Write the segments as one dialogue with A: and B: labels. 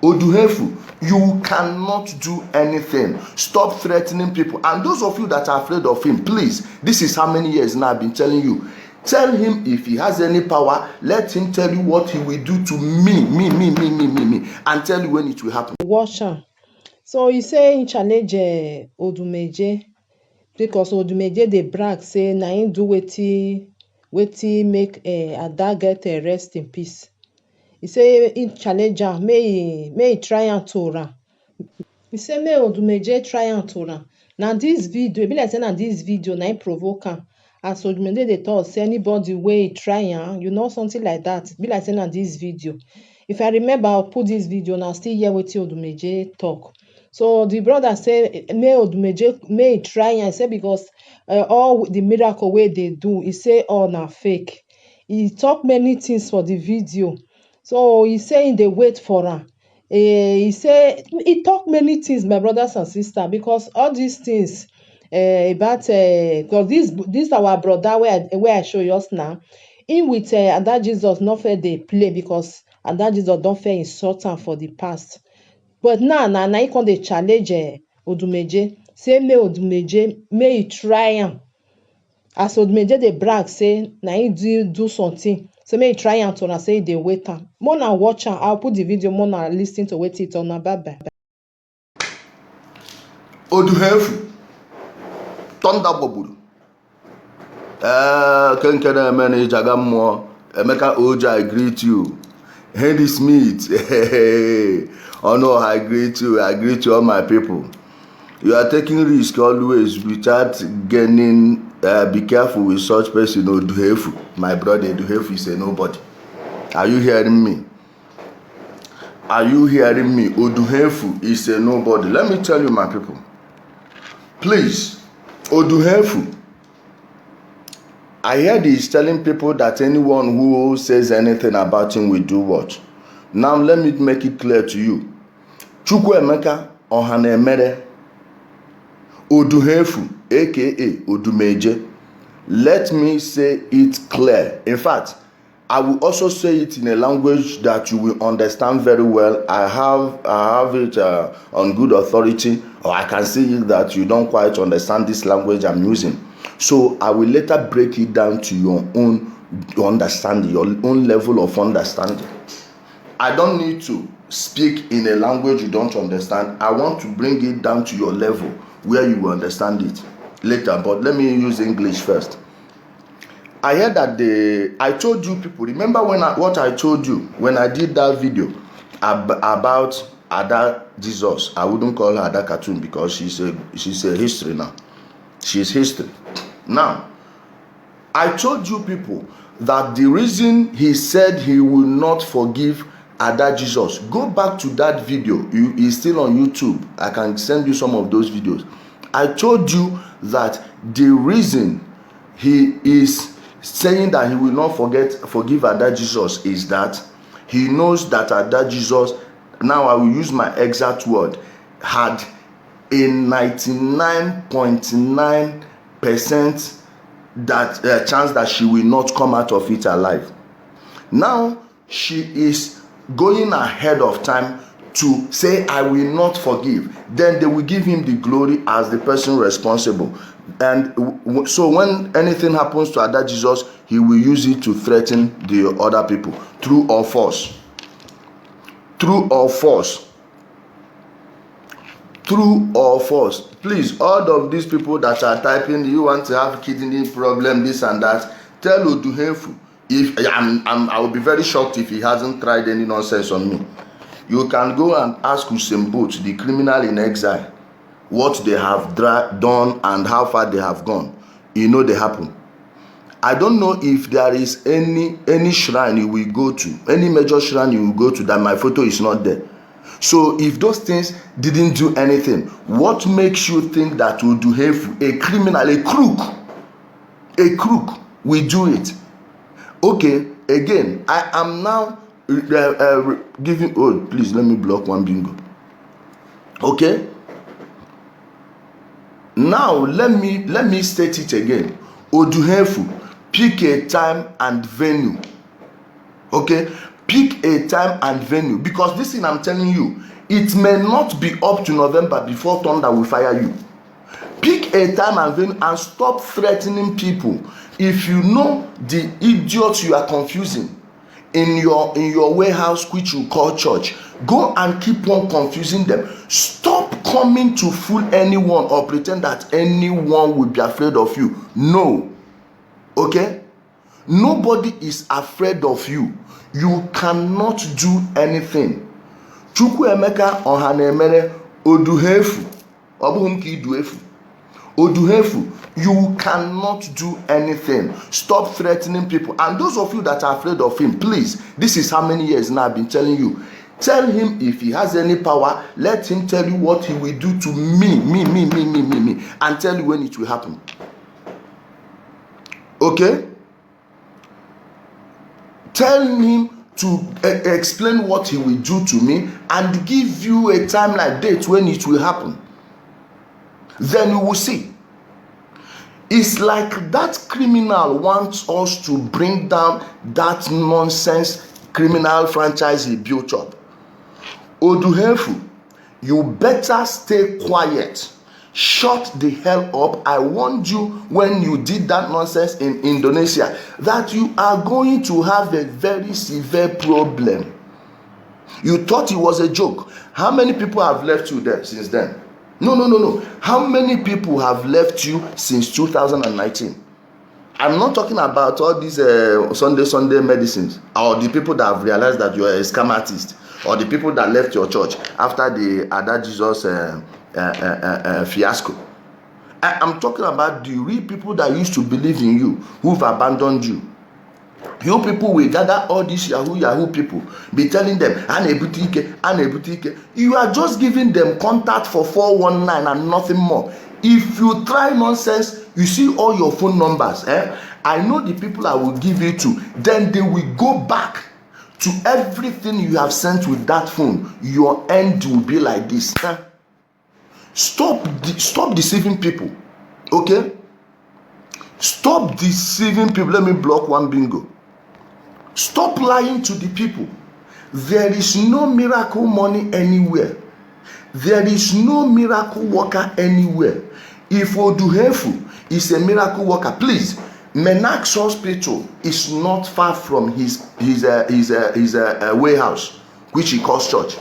A: Odumeje, you cannot do anything. Stop threatening people. And those of you that are afraid of him, please, this is how many years now I've been telling you. Tell him if he has any power, let him tell you what he will do to me, and tell you when it will happen.
B: Watch am. So he say he challenge Odumeje because Odumeje dey brag say na him do wetin make Ada get rest in peace. He say he challenge am make he try am to am. He say make Odumeje try am to am. Na dis video, e be like say na dis video na him provoke am. As Odumeje dey talk say anybody wey try am, you know something like that. E be like say na dis video. If I remember, I'll put this video and I'll still hear wetin Odumeje talk. So the brother say make Odumeje make he try am. He say because all the miracle wey dey do, he say all na fake. He talk many things for the video. So he say he dey wait for am. He say he talk many things, my brothers and sisters, because all these things about because this our brother wey I show you now, him with Ada Jesus no fit dey play because Ada Jesus don fit insult am for the past. But now na him come dey challenge Odumeje, say make Odumeje make he try am. As Odumeje dey brag say na him do something, say make he try am to am, say he dey wait am. More na watch am. I'll put the video, more na lis ten to wetin he talk na. Bye bye.
A: Odumeje, thunder bubble. Kenkere Emene Ijaga Mmụọ, Emeka Oja, I greet you. Henry Smith, oh no, I greet you all my people. You are taking risk always without gaining. Be careful with such person. Odumeje, my brother, Odumeje is a nobody. Are you hearing me? Are you hearing me? Odumeje is a nobody. Let me tell you, my people. Please, Odumeje, I heard he's telling people that anyone who says anything about him will do what? Now let me make it clear to you. Chukwuemeka Ohanemere, Odumeje, aka Odumeje. Let me say it clear. In fact, I will also say it in a language that you will understand very well. I have it on good authority, or I can see that you don't quite understand this language I'm using. So I will later break it down to your own understanding, your own level of understanding. I don't need to speak in a language you don't understand. I want to bring it down to your level where you will understand it later. But let me use English first. I heard that I told you people, remember what I told you when I did that video about Ada Jesus. I wouldn't call her Ada Cartoon because she's a history now. She's history. Now, I told you people that the reason he said he will not forgive Ada Jesus, go back to that video. It's still on YouTube. I can send you some of those videos. I told you that the reason he is saying that he will not forgive Ada Jesus is that he knows that Ada Jesus, now I will use my exact word, had a 99.9% that chance that she will not come out of it alive. Now she is going ahead of time to say I will not forgive. Then they will give him the glory as the person responsible. And so when anything happens to Ada Jesus, he will use it to threaten the other people. True or false? True or false? True or false? Please, all of these people that are typing, you want to have kidney problem, this and that, tell Odumeje, if I will be very shocked if he hasn't tried any nonsense on me. You can go and ask Usain Bolt, the criminal in exile, what they have done and how far they have gone. You know they happen. I don't know if there is any shrine you will go to, any major shrine you will go to that my photo is not there. So if those things didn't do anything, what makes you think that Odumeje, a criminal, a crook will do it? Okay, again, I am now giving, oh please let me block one bingo. Okay, now let me state it again. Odumeje, pick a time and venue. Okay, Pick a time and venue, because this thing I'm telling you, it may not be up to November before thunder will fire you. Pick a time and venue and stop threatening people. If you know the idiots you are confusing in your warehouse, which you call church, go and keep on confusing them. Stop coming to fool anyone or pretend that anyone will be afraid of you. No. Okay? Nobody is afraid of you. You cannot do anything. Chukwuemeka Ohanemere Oduhefu. Obuhumki Iduefu. Oduhefu, you cannot do anything. Stop threatening people. And those of you that are afraid of him, please, this is how many years now I've been telling you. Tell him if he has any power, let him tell you what he will do to me, and tell you when it will happen. Okay? Tell him to explain what he will do to me and give you a timeline date when it will happen. Then you will see. It's like that criminal wants us to bring down that nonsense criminal franchise he built up. Oduhefu, you better stay quiet. Shut the hell up. I warned you when you did that nonsense in Indonesia that you are going to have a very severe problem. You thought it was a joke. How many people have left you there since then? No. How many people have left you since 2019? I'm not talking about all these Sunday medicines, or the people that have realized that you are a scam artist, or the people that left your church after the Ada Jesus fiasco. I'm talking about the real people that used to believe in you, who've abandoned you. You people will gather all these Yahoo people, be telling them, Anebutike. You are just giving them contact for 419 and nothing more. If you try nonsense, you see all your phone numbers. I know the people I will give you to. Then they will go back to everything you have sent with that phone. Your end will be like this. Stop deceiving people. Okay? Stop deceiving people. Let me block one bingo. Stop lying to the people. There is no miracle money anywhere. There is no miracle worker anywhere. If Oduhefu is a miracle worker, please, Menax Hospital is not far from his warehouse, which he calls church.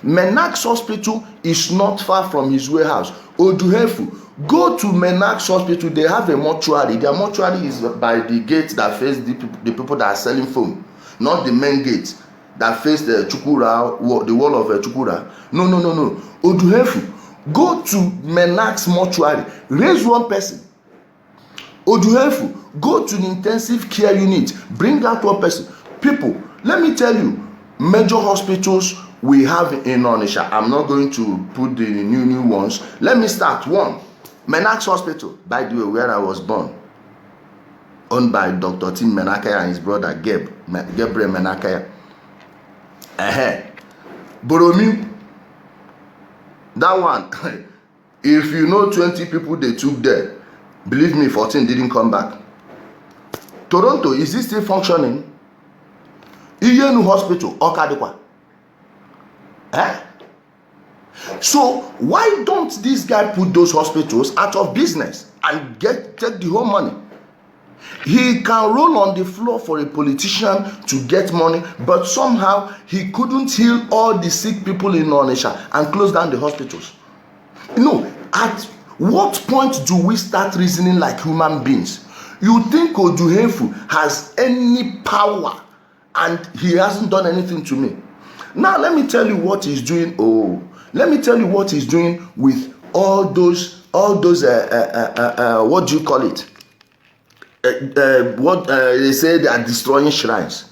A: Menax Hospital is not far from his warehouse. Oduhefu, go to Menax Hospital. They have a mortuary. Their mortuary is by the gate that face the people that are selling foam, not the main gate that face the Chukura, the wall of Chukura. No. Oduhefu, go to Menax mortuary. Raise one person. Oduhefu, go to the intensive care unit. Bring out one person. People, let me tell you, major hospitals we have in Onitsha. I'm not going to put the new ones. Let me start. One, Menax Hospital, by the way, where I was born, owned by Dr. Tim Menakaya and his brother Gabriel Menakaya. Boromi, that one, if you know 20 people they took there, believe me, 14 didn't come back. Toronto, is it still functioning? Iyenu Hospital, Okadikwa. So why don't this guy put those hospitals out of business and take the whole money? He can roll on the floor for a politician to get money, but somehow he couldn't heal all the sick people in Onitsha and close down the hospitals. At what point do we start reasoning like human beings? You think Oduhefu has any power and he hasn't done anything to me? Now let me tell you what he's doing. Let me tell you what he's doing with all those what do you call it? They say they are destroying shrines.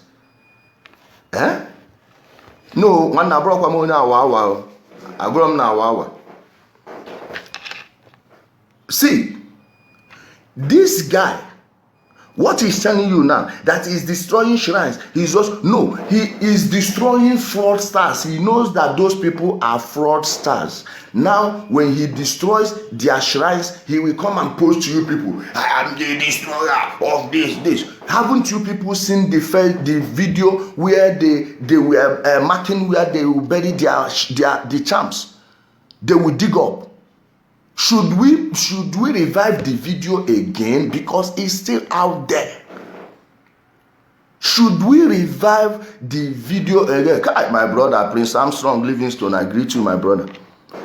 A: No, one na broke one now. Wow. See, this guy What he's telling you now, that he's destroying shrines, he is destroying fraudsters. He knows that those people are fraudsters. Now, when he destroys their shrines, he will come and post to you people, I am the destroyer of this. Haven't you people seen the video where they were marking where they will bury the charms? They will dig up. Should we revive the video again because it's still out there? Should we revive the video again? My brother Prince Armstrong Livingstone, I greet you, my brother.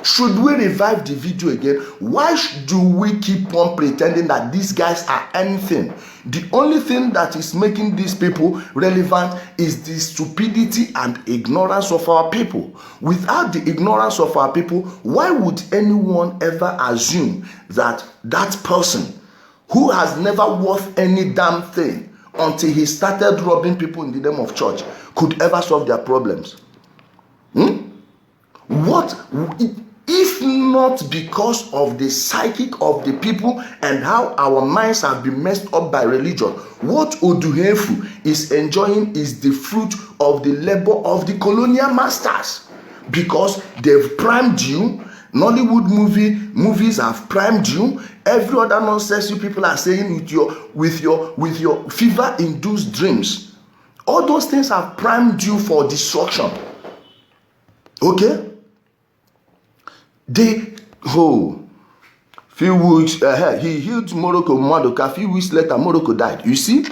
A: Should we revive the video again? Why do we keep on pretending that these guys are anything? The only thing that is making these people relevant is the stupidity and ignorance of our people. Without the ignorance of our people, why would anyone ever assume that that person who has never worth any damn thing until he started robbing people in the name of church could ever solve their problems? What if not because of the psychic of the people and how our minds have been messed up by religion? What Odumeje is enjoying is the fruit of the labor of the colonial masters, because they've primed you. Nollywood movies have primed you. Every other nonsense you people are saying with your fever-induced dreams, all those things have primed you for destruction. Okay? Few weeks he healed Morocco Madoka. Few weeks later, Morocco died. You see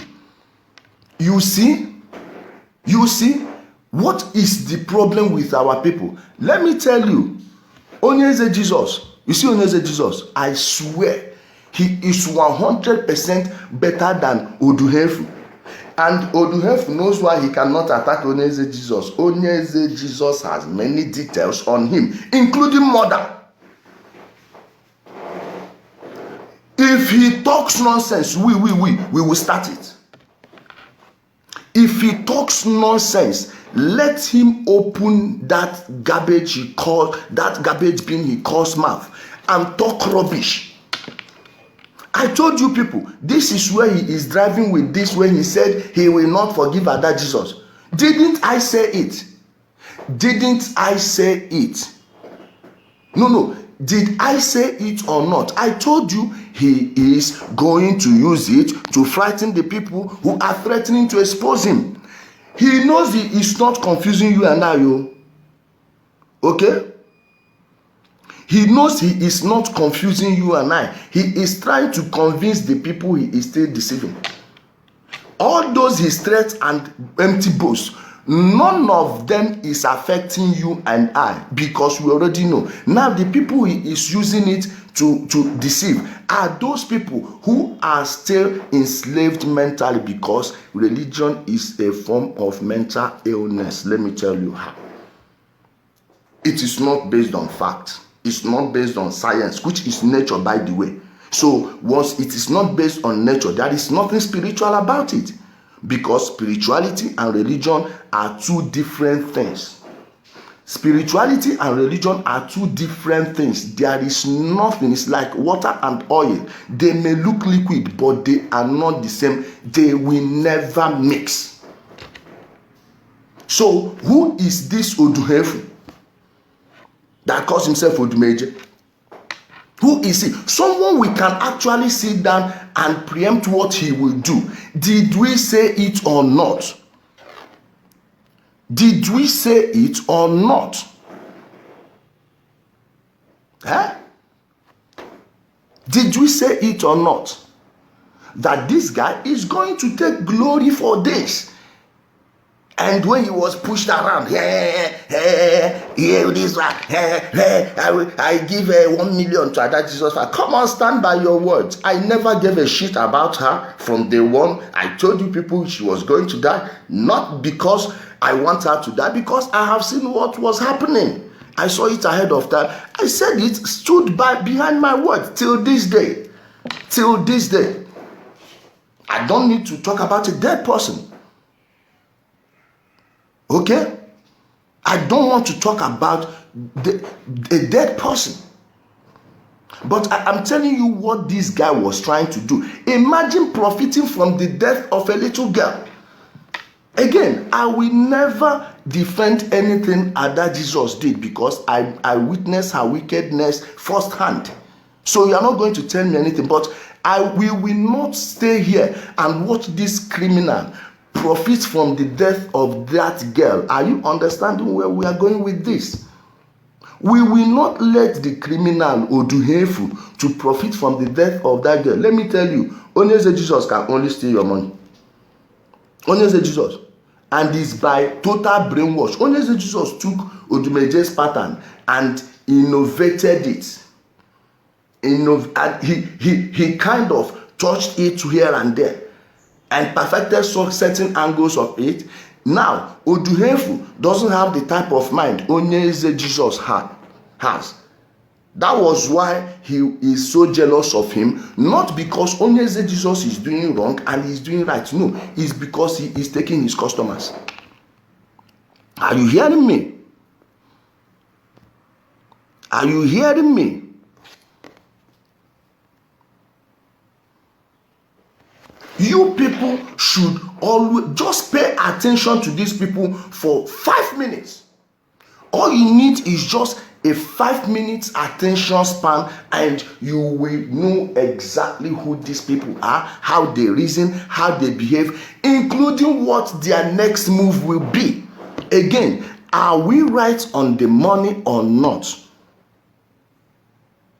A: what is the problem with our people? Let me tell you, Onyeze Jesus. You see Onyeze Jesus, I swear he is 100% better than Odumeje. And Odumeje knows why he cannot attack Onyeze Jesus. Onyeze Jesus has many details on him, including murder. If he talks nonsense, we will start it. If he talks nonsense, let him open that garbage bin he calls mouth and talk rubbish. I told you people, this is where he is driving with this when he said he will not forgive Ada Jesus. Didn't I say it? Didn't I say it? No. Did I say it or not? I told you he is going to use it to frighten the people who are threatening to expose him. He knows he is not confusing you and I, okay? He knows he is not confusing you and I. He is trying to convince the people he is still deceiving. All those his threats and empty boasts, none of them is affecting you and I, because we already know. Now the people he is using it to deceive are those people who are still enslaved mentally, because religion is a form of mental illness. Let me tell you how. It is not based on fact. It's not based on science, which is nature, by the way. So once it is not based on nature, there is nothing spiritual about it, because spirituality and religion are two different things. Spirituality and religion are two different things. There is nothing. It's like water and oil. They may look liquid, but they are not the same. They will never mix. So who is this Odumeje that calls himself Odumeje? Who is he? Someone we can actually sit down and preempt what he will do. Did we say it or not? Did we say it or not? Did we say it or not? That this guy is going to take glory for this. And when he was pushed around, this one, I give 1 million to Ada Jesus. Come on, stand by your words. I never gave a shit about her from day one. I told you people she was going to die, not because I want her to die, because I have seen what was happening. I saw it ahead of time. I said it, stood behind my word till this day. Till this day. I don't need to talk about a dead person. Okay? I don't want to talk about a dead person. But I'm telling you what this guy was trying to do. Imagine profiting from the death of a little girl. Again, I will never defend anything Ada Jesus did, because I witnessed her wickedness firsthand. So you are not going to tell me anything, but we will not stay here and watch this criminal profit from the death of that girl. Are you understanding where we are going with this? We will not let the criminal Odumeje to profit from the death of that girl. Let me tell you, only Jesus can only steal your money. Only Jesus. And it's by total brainwash. Only Jesus took Odumeje's pattern and innovated it. And he kind of touched it here and there and perfected certain angles of it. Now, Odumeje doesn't have the type of mind only Jesus has. That was why he is so jealous of him. Not because only Jesus is doing wrong and he's doing right. No, it's because he is taking his customers. Are you hearing me? Are you hearing me? You people should always just pay attention to these people for 5 minutes. All you need is just a 5 minutes attention span, and you will know exactly who these people are, how they reason, how they behave, including what their next move will be. Again, are we right on the money or not?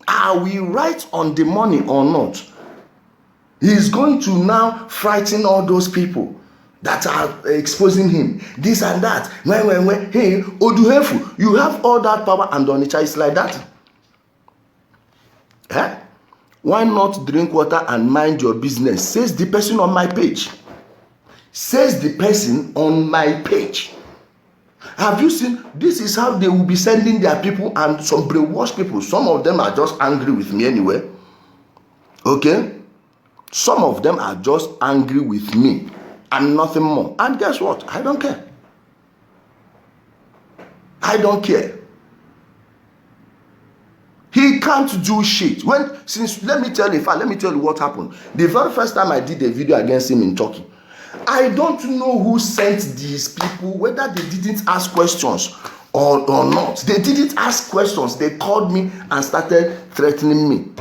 A: Are we right on the money or not? He's going to now frighten all those people that are exposing him, this and that. When, hey, Odumeje, you have all that power, and Onitsha is like that. Eh? Why not drink water and mind your business? Says the person on my page. Says the person on my page. Have you seen? This is how they will be sending their people, and some brainwashed people. Some of them are just angry with me anyway. Okay? Some of them are just angry with me and nothing more. And guess what? I don't care. I don't care. He can't do shit. Let me tell you what happened. The very first time I did a video against him in Turkey, I don't know who sent these people, whether they didn't ask questions or not. They didn't ask questions. They called me and started threatening me.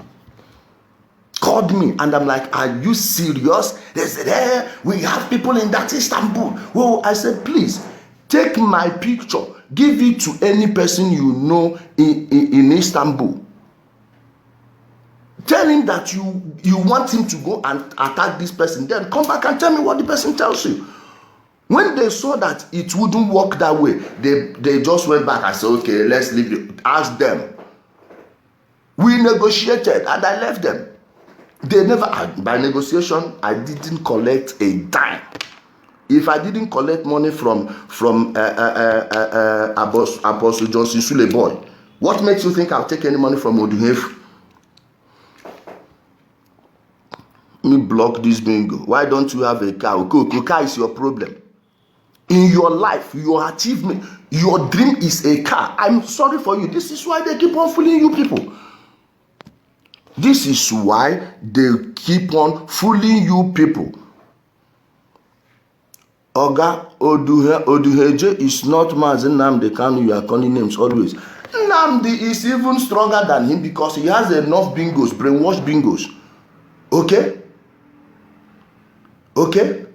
A: Called me, and I'm like, are you serious? They said, hey, we have people in that Istanbul. Well, I said, please take my picture, give it to any person you know in Istanbul. Tell him that you want him to go and attack this person. Then come back and tell me what the person tells you. When they saw that it wouldn't work that way, they just went back and said, okay, let's leave it. Ask them. We negotiated, and I left them. They never, by negotiation, I didn't collect a dime. If I didn't collect money from Apostle Johnson Suleboy, what makes you think I'll take any money from Odumeje? Me block this bingo. Why don't you have a car? Okay, car is your problem. In your life, your achievement, your dream is a car. I'm sorry for you. This is why they keep on fooling you people. This is why they keep on fooling you people. Oga Odumeje is not Mazi Nnamdi Kanu. You are calling names always. Nnamdi is even stronger than him because he has enough bingos, brainwashed bingos. Okay? Okay?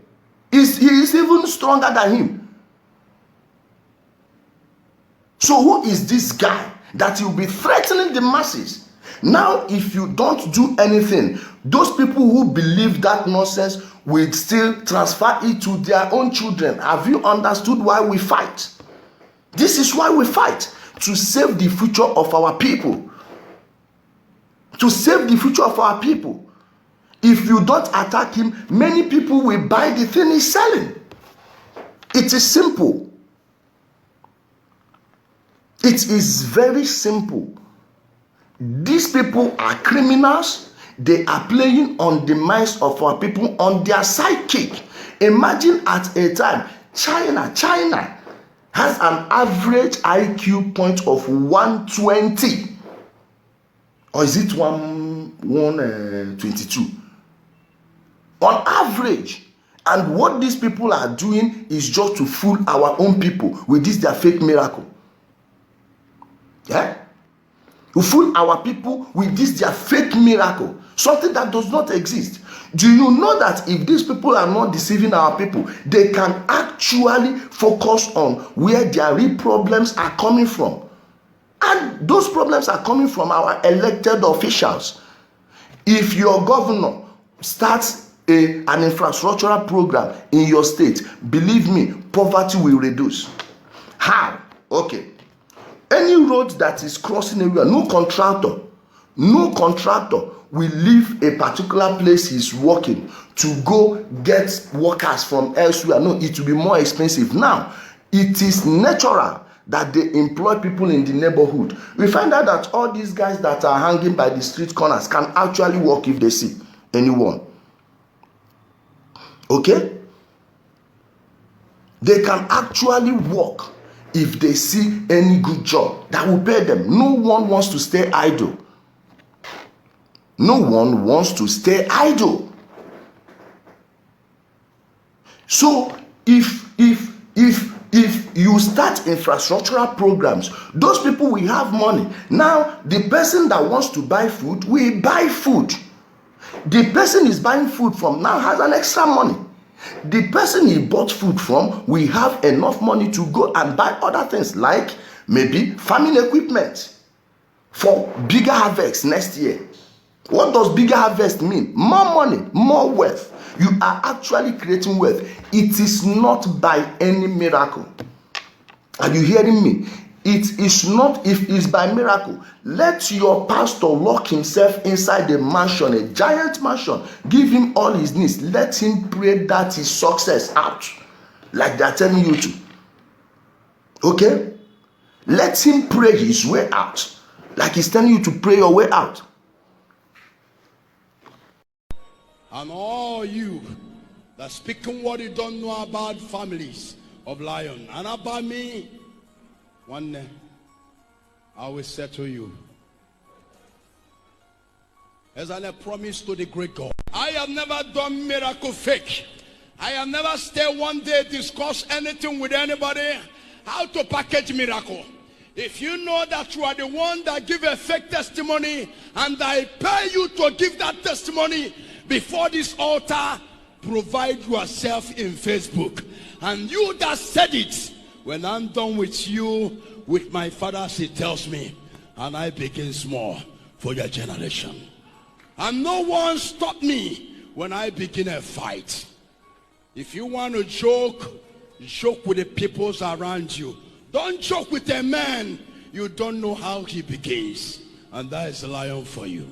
A: He is even stronger than him. So who is this guy that will be threatening the masses? Now, if you don't do anything, those people who believe that nonsense will still transfer it to their own children. Have you understood why we fight? This is why we fight. To save the future of our people. To save the future of our people. If you don't attack him, many people will buy the thing he's selling. It is simple. It is very simple. These people are criminals. They are playing on the minds of our people, on their sidekick. Imagine at a time, China has an average IQ point of 120. Or is it 122? On average. And what these people are doing is just to fool our own people with this their fake miracle. Yeah? To fool our people with this their fake miracle, something that does not exist. Do you know that if these people are not deceiving our people, they can actually focus on where their real problems are coming from? And those problems are coming from our elected officials. If your governor starts an infrastructural program in your state, believe me, poverty will reduce. How? Okay. Any road that is crossing area, no contractor will leave a particular place he's working to go get workers from elsewhere. No, it will be more expensive. Now, it is natural that they employ people in the neighborhood. We find out that all these guys that are hanging by the street corners can actually work if they see anyone. Okay? They can actually work if they see any good job that will pay them. No one wants to stay idle. No one wants to stay idle. So if you start infrastructural programs, those people will have money. Now, the person that wants to buy food will buy food. The person is buying food from now has an extra money. The person he bought food from will have enough money to go and buy other things like maybe farming equipment for bigger harvest next year. What does bigger harvest mean? More money, more wealth. You are actually creating wealth. It is not by any miracle. Are you hearing me? It is not. If it's by miracle, let your pastor lock himself inside a mansion, a giant mansion, give him all his needs, let him pray that his success out, like they're telling you to. Okay? Let him pray his way out, like he's telling you to pray your way out.
C: And all you that speaking what you don't know about families of lion and about me, one day I will settle you. As I promise to the great God, I have never done miracle fake. I have never stayed one day discuss anything with anybody how to package miracle. If you know that you are the one that give a fake testimony and I pay you to give that testimony before this altar, provide yourself in Facebook. And you that said it, when I'm done with you, with my father, he tells me, and I begin small for your generation. And no one stopped me when I begin a fight. If you want to joke, joke with the peoples around you. Don't joke with a man you don't know how he begins. And that is a lion for you.